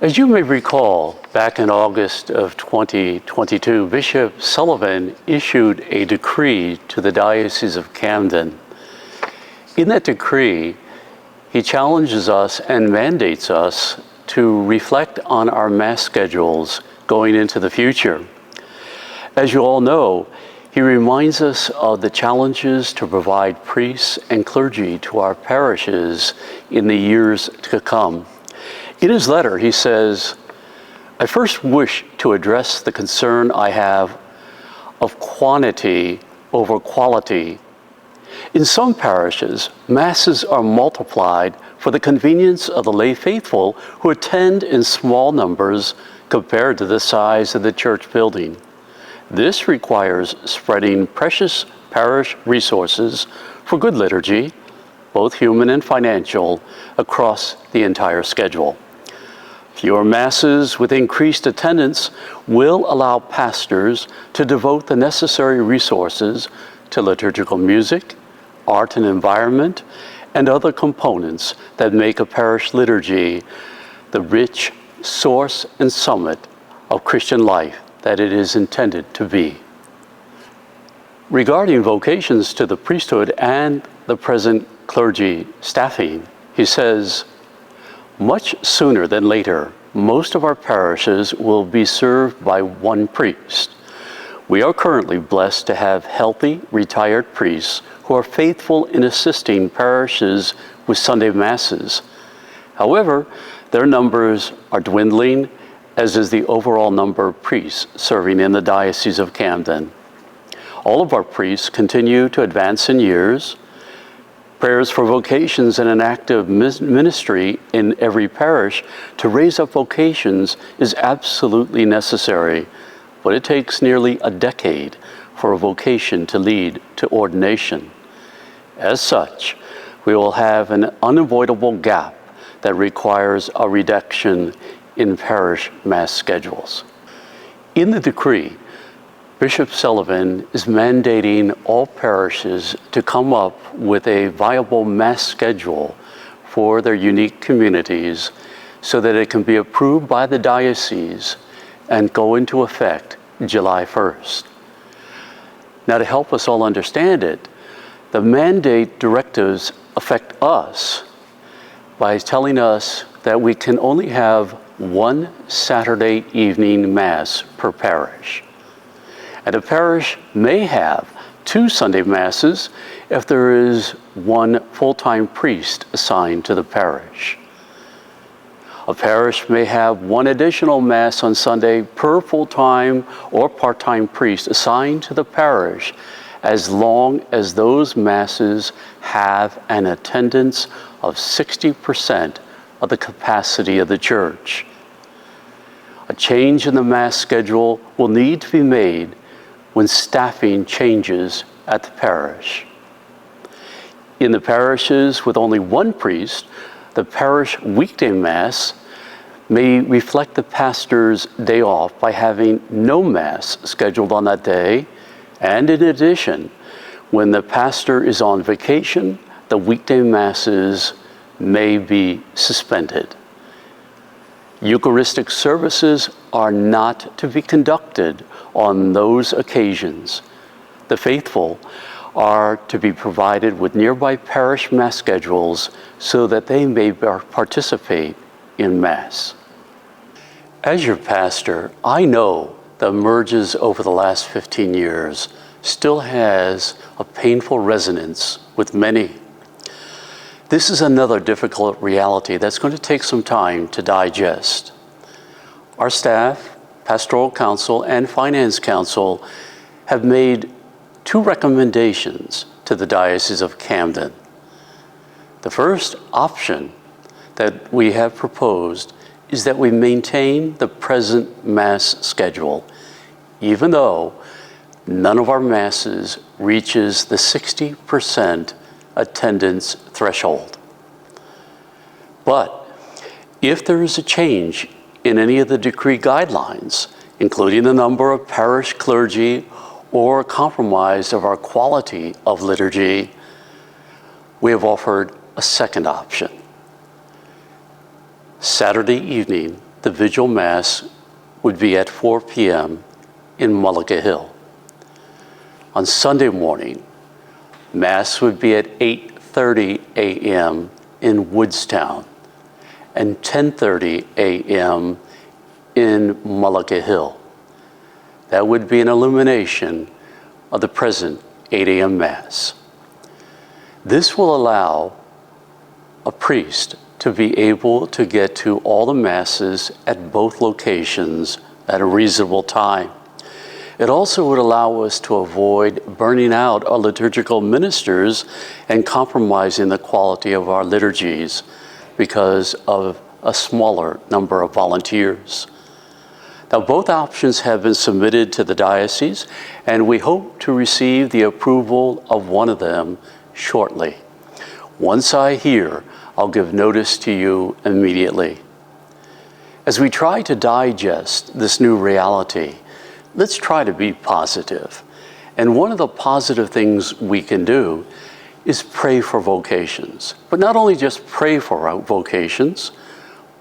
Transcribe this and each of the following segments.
As you may recall, back in August of 2022, Bishop Sullivan issued a decree to the Diocese of Camden. In that decree, he challenges us and mandates us to reflect on our Mass schedules going into the future. As you all know, he reminds us of the challenges to provide priests and clergy to our parishes in the years to come. In his letter, he says, "I first wish to address the concern I have of quantity over quality. In some parishes, Masses are multiplied for the convenience of the lay faithful who attend in small numbers compared to the size of the church building. This requires spreading precious parish resources for good liturgy, both human and financial, across the entire schedule. Fewer Masses with increased attendance will allow pastors to devote the necessary resources to liturgical music, art and environment, and other components that make a parish liturgy the rich source and summit of Christian life that it is intended to be." Regarding vocations to the priesthood and the present clergy staffing, he says, "Much sooner than later, most of our parishes will be served by one priest. We are currently blessed to have healthy, retired priests who are faithful in assisting parishes with Sunday Masses. However, their numbers are dwindling, as is the overall number of priests serving in the Diocese of Camden. All of our priests continue to advance in years. Prayers for vocations and an active ministry in every parish to raise up vocations is absolutely necessary, but it takes nearly a decade for a vocation to lead to ordination. As such, we will have an unavoidable gap that requires a reduction in parish Mass schedules." In the decree, Bishop Sullivan is mandating all parishes to come up with a viable Mass schedule for their unique communities so that it can be approved by the diocese and go into effect July 1st. Now, to help us all understand it, the mandate directives affect us by telling us that we can only have one Saturday evening Mass per parish. And a parish may have 2 Sunday Masses if there is one full-time priest assigned to the parish. A parish may have 1 additional Mass on Sunday per full-time or part-time priest assigned to the parish, as long as those Masses have an attendance of 60% of the capacity of the church. A change in the Mass schedule will need to be made when staffing changes at the parish. In the parishes with only 1 priest, the parish weekday Mass may reflect the pastor's day off by having no Mass scheduled on that day, and in addition, when the pastor is on vacation, the weekday Masses may be suspended. Eucharistic services are not to be conducted on those occasions. The faithful are to be provided with nearby parish Mass schedules so that they may participate in Mass. As your pastor, I know the merges over the last 15 years still has a painful resonance with many. This is another difficult reality that's going to take some time to digest. Our staff, Pastoral Council, and Finance Council have made 2 recommendations to the Diocese of Camden. The first option that we have proposed is that we maintain the present Mass schedule, even though none of our Masses reaches the 60% attendance threshold. But if there is a change in any of the decree guidelines, including the number of parish clergy or compromise of our quality of liturgy, we have offered a second option. Saturday evening the Vigil Mass would be at 4 p.m. in Mullica Hill. On Sunday morning, Mass would be at 8:30 a.m. in Woodstown and 10:30 a.m. in Mullica Hill. That would be an illumination of the present 8 a.m. Mass. This will allow a priest to be able to get to all the Masses at both locations at a reasonable time. It also would allow us to avoid burning out our liturgical ministers and compromising the quality of our liturgies because of a smaller number of volunteers. Now, both options have been submitted to the diocese, and we hope to receive the approval of one of them shortly. Once I hear, I'll give notice to you immediately. As we try to digest this new reality, let's try to be positive. And one of the positive things we can do is pray for vocations. But not only just pray for our vocations,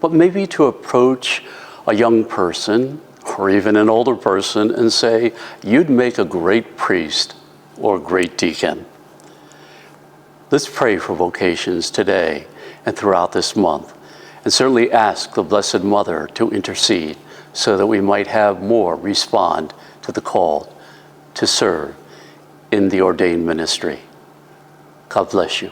but maybe to approach a young person or even an older person and say, you'd make a great priest or a great deacon. Let's pray for vocations today and throughout this month, and certainly ask the Blessed Mother to intercede so that we might have more respond to the call to serve in the ordained ministry. God bless you.